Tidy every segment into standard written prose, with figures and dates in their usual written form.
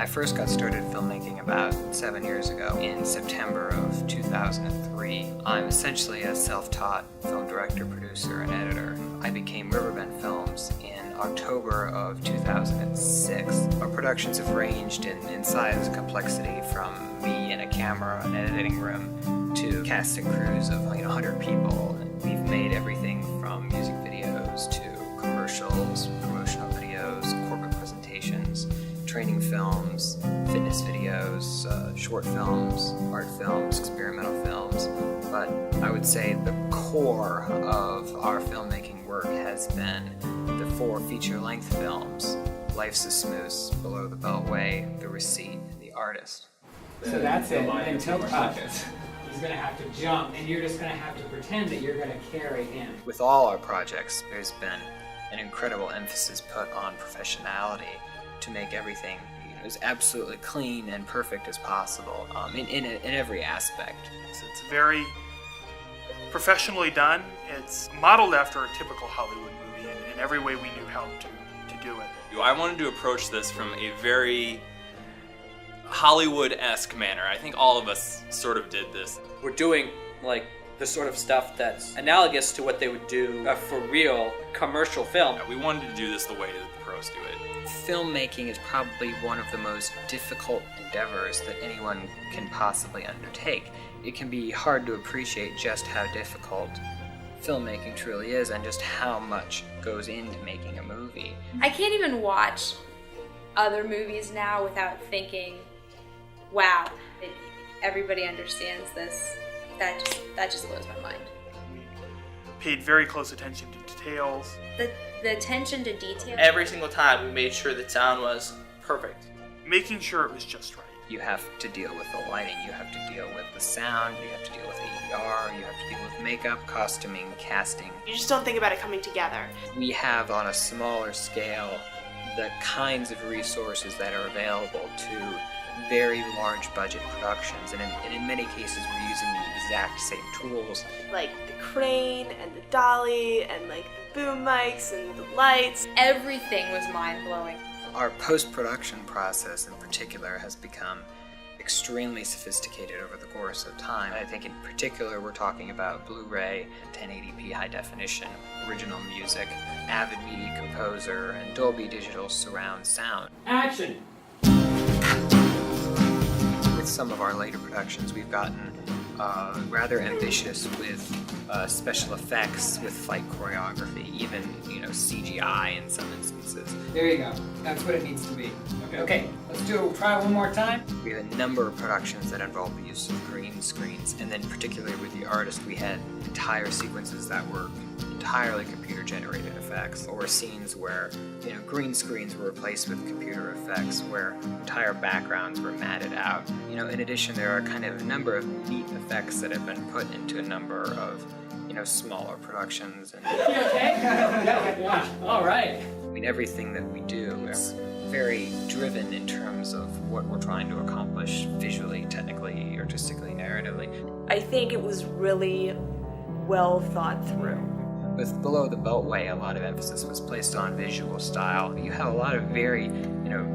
I first got started filmmaking about 7 years ago in September of 2003. I'm essentially a self-taught film director, producer, and editor. I became RiverBend Films in October of 2006. Our productions have ranged in size and complexity from me in a camera, an editing room, to cast and crews of 100 people. We've made everything from music videos to commercials, promotional videos, corporate presentations, training films, fitness videos, short films, art films, experimental films. But I would say the core of our filmmaking work has been the 4 feature-length films: Life's a Smooth, Below the Beltway, The Receipt, and The Artist. So that's it, and he's going to have to jump, and you're just going to have to pretend that you're going to carry him. With all our projects, there's been an incredible emphasis put on professionality to make everything as absolutely clean and perfect as possible in every aspect. It's very professionally done. It's modeled after a typical Hollywood movie, and in every way we knew how to do it. I wanted to approach this from a very Hollywood-esque manner. I think all of us sort of did this. We're doing like the sort of stuff that's analogous to what they would do for real commercial film. We wanted to do this the way that the pros do it. Filmmaking is probably one of the most difficult endeavors that anyone can possibly undertake. It can be hard to appreciate just how difficult filmmaking truly is and just how much goes into making a movie. I can't even watch other movies now without thinking, wow, everybody understands this. That just blows my mind. We paid very close attention to details. The attention to detail. Every single time we made sure the sound was perfect. Making sure it was just right. You have to deal with the lighting, you have to deal with the sound, you have to deal with ADR, you have to deal with makeup, costuming, casting. You just don't think about it coming together. We have on a smaller scale the kinds of resources that are available to very large budget productions, and in many cases we're using the exact same tools. Like the crane and the dolly and like the boom mics and the lights. Everything was mind-blowing. Our post-production process in particular has become extremely sophisticated over the course of time. I think in particular we're talking about Blu-ray, 1080p high definition, original music, Avid Media Composer, and Dolby Digital surround sound. Action! With some of our later productions, we've gotten rather ambitious with special effects, with fight choreography, even CGI in some instances. There you go. That's what it needs to be. Okay, try one more time. We have a number of productions that involve the use of green screens, and then particularly with The Artist, we had entire sequences that were entirely computer-generated effects, or scenes where green screens were replaced with computer effects, where entire backgrounds were matted out. In addition, there are kind of a number of neat effects that have been put into a number of smaller productions. And You okay? Yeah. All right. Everything that we do is very driven in terms of what we're trying to accomplish visually, technically, artistically, narratively. I think it was really well thought through. With Below the Beltway, a lot of emphasis was placed on visual style. You have a lot of very,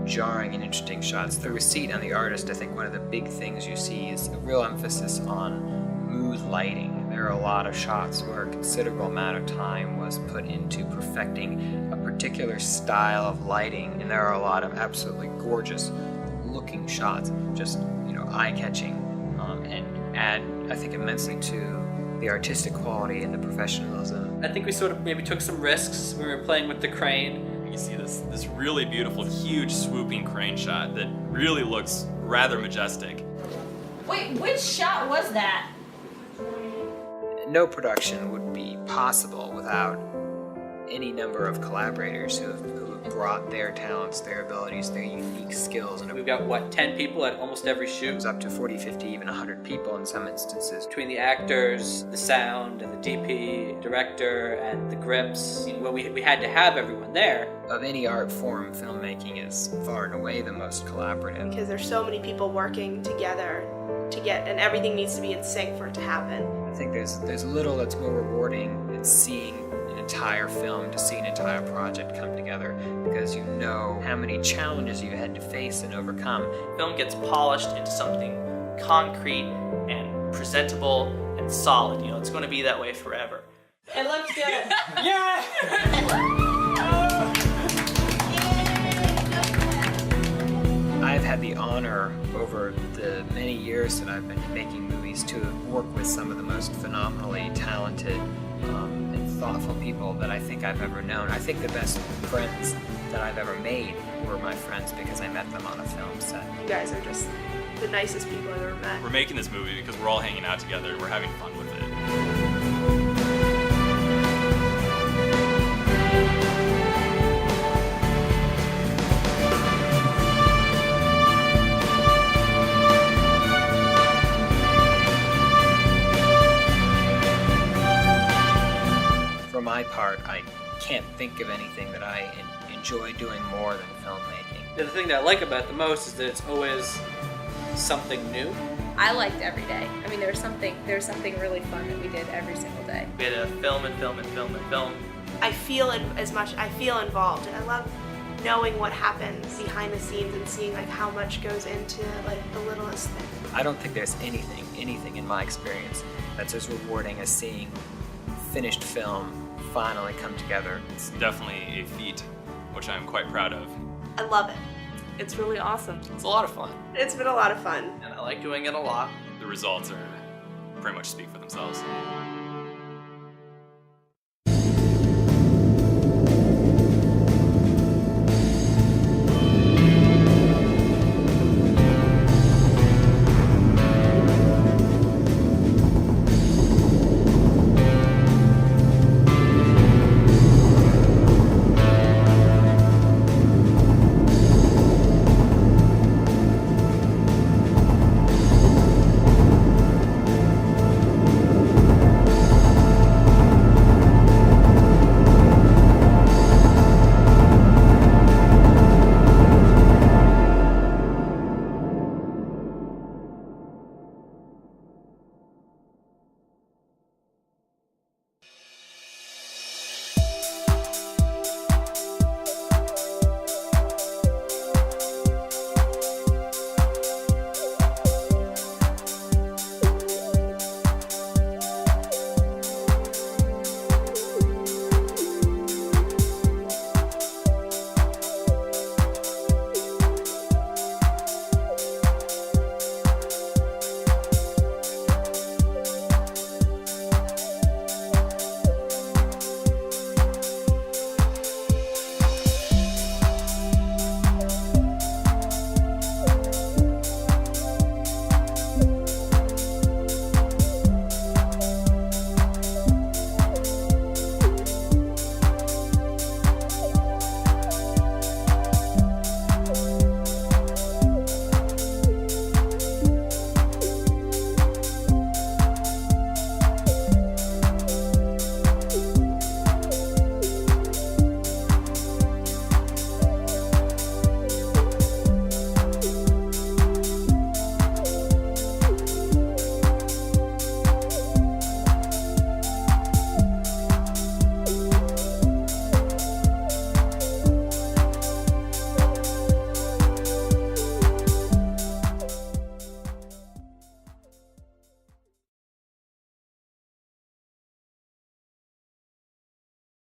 jarring and interesting shots. The Receipt and The Artist, I think one of the big things you see is a real emphasis on mood lighting. There are a lot of shots where a considerable amount of time was put into perfecting a particular style of lighting, and there are a lot of absolutely gorgeous looking shots, just, eye-catching, and add, I think, immensely to the artistic quality and the professionalism. I think we sort of maybe took some risks when we were playing with the crane. You see this really beautiful, huge, swooping crane shot that really looks rather majestic. Wait, which shot was that? No production would be possible without any number of collaborators who have brought their talents, their abilities, their unique skills. And We've got, 10 people at almost every it shoot. was up to 40, 50, even 100 people in some instances. Between the actors, the sound, and the DP, director, and the grips, we had to have everyone there. Of any art form, filmmaking is far and away the most collaborative. Because there's so many people working together and everything needs to be in sync for it to happen. I think there's little that's more rewarding than seeing an entire film, to see an entire project come together, because you know how many challenges you had to face and overcome. Film gets polished into something concrete and presentable and solid. You know, it's going to be that way forever. It looks good. Yeah! I've had the honor over the many years that I've been making movies to work with some of the most phenomenally talented and thoughtful people that I think I've ever known. I think the best friends that I've ever made were my friends because I met them on a film set. You guys are just the nicest people I've ever met. We're making this movie because we're all hanging out together and we're having fun with it. For my part, I can't think of anything that I enjoy doing more than filmmaking. The thing that I like about it the most is that it's always something new. I liked every day. I mean, there was something really fun that we did every single day. We had to film and film and film and film. I feel involved, and I love knowing what happens behind the scenes and seeing like how much goes into like the littlest thing. I don't think there's anything in my experience that's as rewarding as seeing finished film finally come together. It's definitely a feat, which I'm quite proud of. I love it. It's really awesome. It's a lot of fun, It's been a lot of fun. and I like doing it a lot. The results are pretty much speak for themselves.